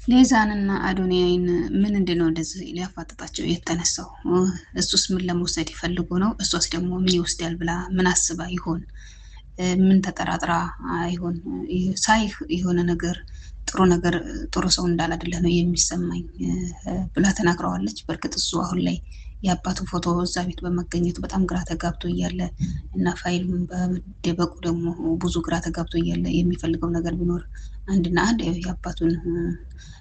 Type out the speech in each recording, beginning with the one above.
ሌዛንና አዶንያይን ምንድነው እንደዚህ ሊያፋጥጣቸው የተነሳው? እሱስ ምን ለመውሰድ ይፈልጉ ነው? እሷስ ደግሞ ምን ይወስዳል ብላ ምን አስባ ይሆን? ምን ተጠራጥራ ይሆን? ሳይህ የሆነ ነገር ጥሩ ሰው እንዳላደለ ነው የሚሰማኝ ብላ ተናግረዋለች። በእርግጥ እሱ አሁን ላይ የአባቱ ፎቶ እዛ ቤት በመገኘቱ በጣም ግራ ተጋብቶ እያለ እና ፋይሉን በመደበቁ ደግሞ ብዙ ግራ ተጋብቶ እያለ የሚፈልገው ነገር ቢኖር አንድና አንድ የአባቱን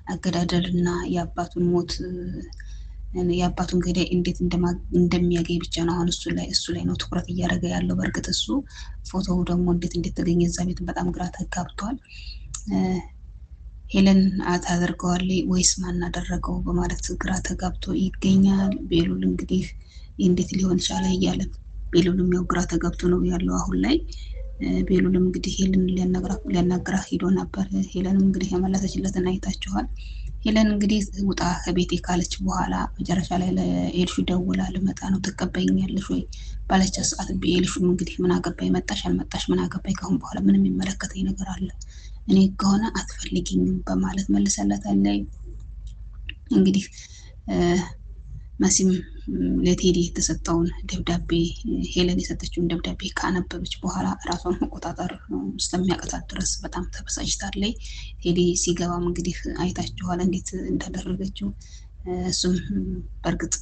አገዳደል እና የአባቱን ሞት የአባቱን ገዳይ እንዴት እንደሚያገኝ ብቻ ነው። አሁን እሱ ላይ ነው ትኩረት እያደረገ ያለው። በእርግጥ እሱ ፎቶው ደግሞ እንዴት እንደተገኘ እዛ ቤት በጣም ግራ ተጋብቷል። ሄለን ታደርገዋለች ወይስ ማን አደረገው በማለት ግራ ተጋብቶ ይገኛል። ቤሉል እንግዲህ እንዴት ሊሆን ቻለ እያለ ቤሉልም ያው ግራ ተጋብቶ ነው ያለው አሁን ላይ። ቤሉልም እንግዲህ ሄለን ሊያናግራት ሄዶ ነበር። ሄለንም እንግዲህ የመለሰችለትን አይታችኋል። ሄለን እንግዲህ ውጣ ከቤቴ ካለች በኋላ መጨረሻ ላይ ለኤልሹ ደውላ ልመጣ ነው ትቀበይኛለሽ ወይ ባለች ሰዓት ኤልሹም እንግዲህ ምን አገባኝ መጣሽ አልመጣሽ ምን አገባኝ ካሁን በኋላ ምን የሚመለከተኝ ነገር አለ እኔ ከሆነ አትፈልጊኝም በማለት መልሰላታለች። እንግዲህ መሲም ለቴዲ የተሰጠውን ደብዳቤ ሄለን የሰጠችውን ደብዳቤ ካነበበች በኋላ ራሷን መቆጣጠር እስከሚያቅታት ድረስ በጣም ተበሳጭታለች። ቴዲ ሲገባም እንግዲህ አይታችኋል እንዴት እንዳደረገችው። እሱም በእርግጥ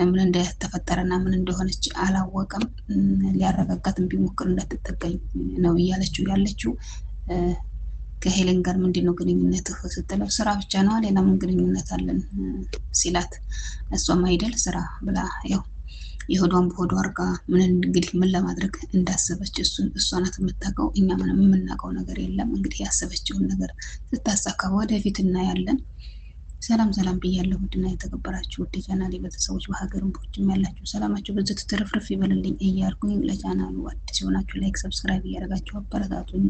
ምን እንደተፈጠረና ምን እንደሆነች አላወቀም። ሊያረጋጋትም ቢሞክር እንዳትጠጋኝ ነው እያለችው ያለችው። ከሄለን ጋር ምንድን ነው ግንኙነትህ ስትለው ስራ ብቻ ነው ሌላ ምን ግንኙነት አለን ሲላት እሷም አይደል ስራ ብላ ያው የሆዷን በሆዷ አርጋ እንግዲህ ምን ለማድረግ እንዳሰበች እሷ ናት የምታውቀው። እኛ ምንም የምናውቀው ነገር የለም። እንግዲህ ያሰበችውን ነገር ስታሳካ ወደፊት እናያለን። ሰላም ሰላም ብያለሁ። ውድና የተከበራችሁ ውድ ቻናሌ ቤተሰቦች በሀገርም በውጭም ያላችሁ ሰላማችሁ በዚህ ትርፍርፍ ይበልልኝ እያልኩኝ ለቻናሉ አዲስ የሆናችሁ ላይክ ሰብስክራይብ እያደረጋችሁ አበረታቱኝ።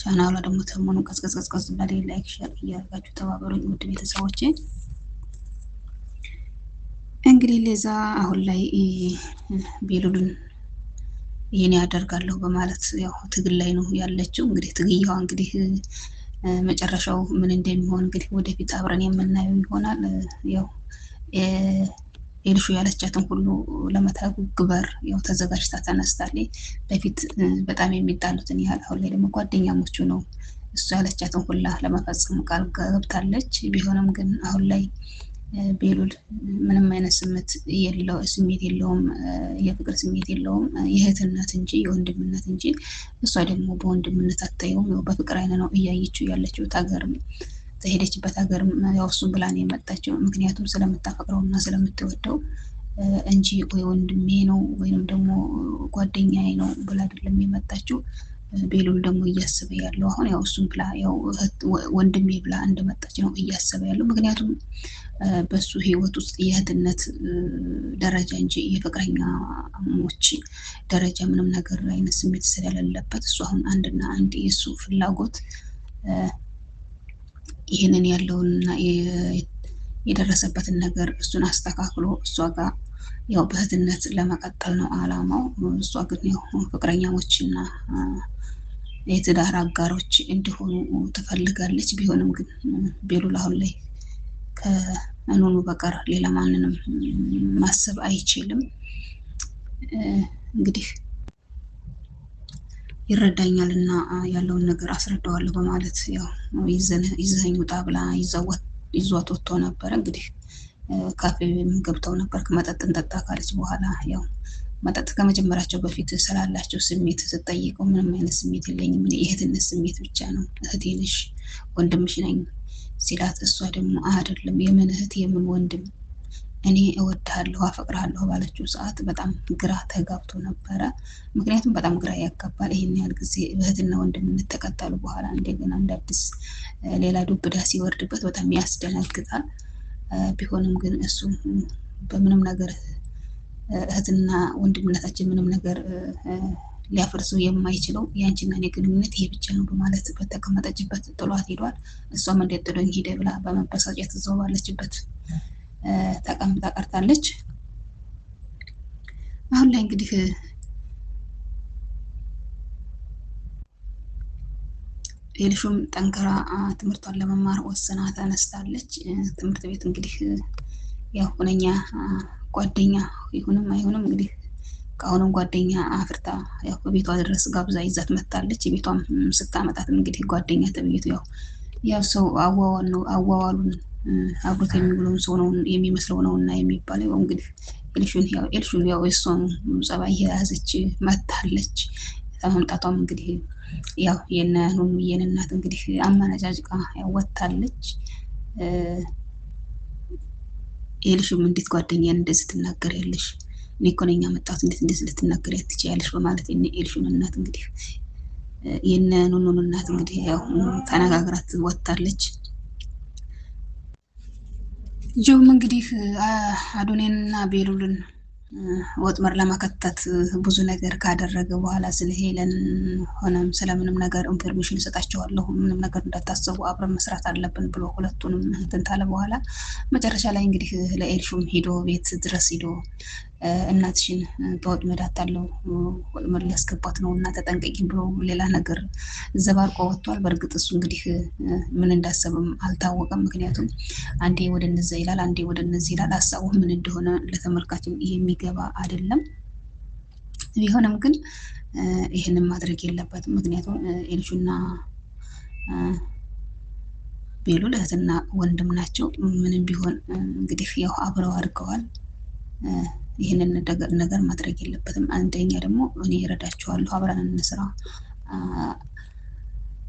ቻናሏ ደግሞ ሰሞኑን ቀዝቀዝ እንዳለ ላይክ ሼር እያደረጋችሁ ተባበሩኝ ውድ ቤተሰቦቼ። እንግዲህ ሌዛ አሁን ላይ ቤሉልን ይሄን ያደርጋለሁ በማለት ያው ትግል ላይ ነው ያለችው። እንግዲህ ትግያዋ እንግዲህ መጨረሻው ምን እንደሚሆን እንግዲህ ወደፊት አብረን የምናየው ይሆናል። ያው ኤልሹ ያለቻትን ሁሉ ለመተግበር ያው ተዘጋጅታ ተነስታለች። በፊት በጣም የሚጣሉትን ያህል አሁን ላይ ደግሞ ጓደኛሞቹ ነው እሱ ያለቻትን ሁላ ለመፈጸም ቃል ገብታለች። ቢሆንም ግን አሁን ላይ ቤሉል ምንም አይነት ስሜት የለውም፣ የፍቅር ስሜት የለውም፣ የእህትነት እንጂ የወንድምነት እንጂ። እሷ ደግሞ በወንድምነት አታየውም፣ በፍቅር አይነ ነው እያየችው ያለችው። ተሄደችበት ሀገርም ያው እሱን ብላ ነው የመጣችው። ምክንያቱም ስለምታፈቅረው እና ስለምትወደው እንጂ ወይ ወንድሜ ነው ወይንም ደግሞ ጓደኛዬ ነው ብላ አይደለም የመጣችው። ቤሉል ደግሞ እያሰበ ያለው አሁን ያው እሱን ብላ ያው ወንድሜ ብላ እንደመጣች ነው እያሰበ ያለው። ምክንያቱም በሱ ህይወት ውስጥ የእህትነት ደረጃ እንጂ የፍቅረኛሞች ደረጃ ምንም ነገር አይነት ስሜት ስለሌለበት እሱ አሁን አንድና አንድ የእሱ ፍላጎት ይህንን ያለውንና የደረሰበትን ነገር እሱን አስተካክሎ እሷ ጋር ያው በእህትነት ለመቀጠል ነው አላማው። እሷ ግን ያው ፍቅረኛሞችና የትዳር አጋሮች እንዲሆኑ ትፈልጋለች። ቢሆንም ግን ቤሉል አሁን ላይ ከእኑኑ በቀር ሌላ ማንንም ማሰብ አይችልም። እንግዲህ ይረዳኛል እና ያለውን ነገር አስረዳዋለሁ በማለት ያው ይዘኸኝ ውጣ ብላ ይዟት ወጥቶ ነበረ። እንግዲህ ካፌ ገብተው ነበር። መጠጥ እንጠጣ ካለች በኋላ ያው መጠጥ ከመጀመራቸው በፊት ስላላቸው ስሜት ስትጠይቀው ምንም አይነት ስሜት የለኝም የእህትነት ስሜት ብቻ ነው፣ እህቴ ነሽ ወንድምሽ ነኝ ሲላት እሷ ደግሞ አይደለም የምን እህት የምን ወንድም እኔ እወድሃለሁ አፈቅርሃለሁ ባለችው ሰዓት በጣም ግራ ተጋብቶ ነበረ። ምክንያቱም በጣም ግራ ያጋባል። ይህን ያህል ጊዜ እህትና ወንድምነት ተቀጠሉ በኋላ እንደገና እንደ አዲስ ሌላ ዱብዳ ሲወርድበት በጣም ያስደነግጣል። ቢሆንም ግን እሱ በምንም ነገር እህትና ወንድምነታችን ምንም ነገር ሊያፈርሰው የማይችለው የአንቺና እኔ ግንኙነት ይሄ ብቻ ነው በማለት በተቀመጠችበት ጥሏት ሄዷል። እሷም እንዴት ጥሎኝ ሄደ ብላ በመበሳጨት እዛው ባለችበት ተቀምጣ ቀርታለች። አሁን ላይ እንግዲህ ኤልሹም ጠንክራ ትምህርቷን ለመማር ወስና ተነስታለች። ትምህርት ቤት እንግዲህ ያው ሁነኛ ጓደኛ ይሁንም አይሁንም እንግዲህ ከአሁንም ጓደኛ አፍርታ ያው በቤቷ ድረስ ጋብዛ ይዛት መጣለች። ቤቷም ስታመጣት እንግዲህ ጓደኛ ተብዬቱ ያው ሰው አዋዋሉን አብሮት የሚውለውን ሰው ነው የሚመስለው ነው እና የሚባለው እንግዲህ ኤልሹን ያው እሷን ጸባይ የያዘች መታለች። ከመምጣቷም እንግዲህ ያው የነ ኑኑዬን እናት እንግዲህ አመናጫጭቃ ወጣለች። ኤልሹም እንዴት ጓደኛን እንደዚህ ትናገሪያለሽ? እኔ እኮ ነኝ ያመጣሁት እንዴት እንደዚህ ልትናገሪ ትችያለሽ? በማለት የነ ኤልሹን እናት እንግዲህ የነ ኑኑን እናት እንግዲህ ያው ተነጋግራት ወጣለች። ጆም እንግዲህ አዶኔንና ቤሉልን ወጥመር ለማከተት ብዙ ነገር ካደረገ በኋላ ስለ ሄለን ሆነም ስለምንም ነገር ኢንፎርሜሽን እሰጣቸዋለሁ፣ ምንም ነገር እንዳታስቡ አብረን መስራት አለብን ብሎ ሁለቱንም እንትን ካለ በኋላ መጨረሻ ላይ እንግዲህ ለኤልሹም ሄዶ ቤት ድረስ ሄዶ እናትሽን በወጥመድ አታለው ወጥመድ ሊያስገባት ነው እና ተጠንቀቂ ብሎ ሌላ ነገር ዘባርቆ ወጥቷል። በእርግጥ እሱ እንግዲህ ምን እንዳሰብም አልታወቀም። ምክንያቱም አንዴ ወደ እነዛ ይላል፣ አንዴ ወደ እነዚህ ይላል። ሀሳቡ ምን እንደሆነ ለተመልካችም የሚገባ አይደለም። ቢሆንም ግን ይህንን ማድረግ የለበትም። ምክንያቱም ኤልሹና ቤሉል እህትና ወንድም ናቸው። ምንም ቢሆን እንግዲህ ያው አብረው አድርገዋል። ይህንን ነገር ማድረግ የለበትም። አንደኛ ደግሞ እኔ እረዳቸዋለሁ፣ አብረን እንስራ፣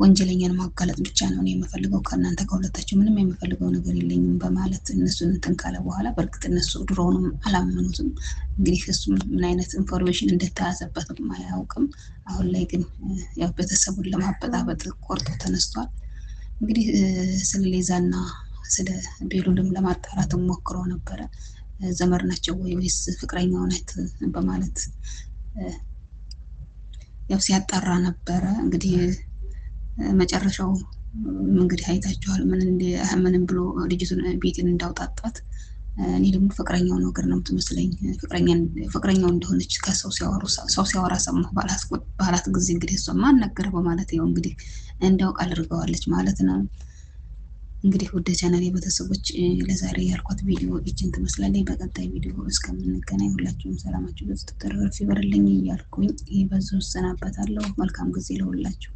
ወንጀለኛን ማጋለጥ ብቻ ነው እኔ የምፈልገው፣ ከእናንተ ከሁለታችሁ ምንም የምፈልገው ነገር የለኝም በማለት እነሱን እንትን ካለ በኋላ በእርግጥ እነሱ ድሮውንም አላመኑትም። እንግዲህ እሱም ምን አይነት ኢንፎርሜሽን እንደተያዘበትም አያውቅም። አሁን ላይ ግን ያው ቤተሰቡን ለማበጣበጥ ቆርጦ ተነስቷል። እንግዲህ ስለ ሌዛና ስለ ቤሉልም ለማጣራት ሞክሮ ነበረ። ዘመድ ናቸው ወይስ ፍቅረኛው ናት በማለት ያው ሲያጣራ ነበረ። እንግዲህ መጨረሻው እንግዲህ አይታችኋል፣ ምንም ብሎ ልጅቱን ቤትን እንዳውጣጣት። እኔ ደግሞ ፍቅረኛው ነገር ነው የምትመስለኝ፣ ፍቅረኛው እንደሆነች ከሰው ሲያወራ ሰማሁ ባላት ጊዜ እንግዲህ እሷ ማን ነገረ በማለት ያው እንግዲህ እንዲያውቅ አድርገዋለች ማለት ነው። እንግዲህ ወደ ቻናሌ ቤተሰቦች ለዛሬ ያልኳት ቪዲዮ እችን ትመስላለች። በቀጣይ ቪዲዮ እስከምንገናኝ ሁላችሁም ሰላማችሁ በዝቶ ተረፍርፍ ይበርልኝ እያልኩኝ በዚሁ እሰናበታለሁ። መልካም ጊዜ ለሁላችሁ።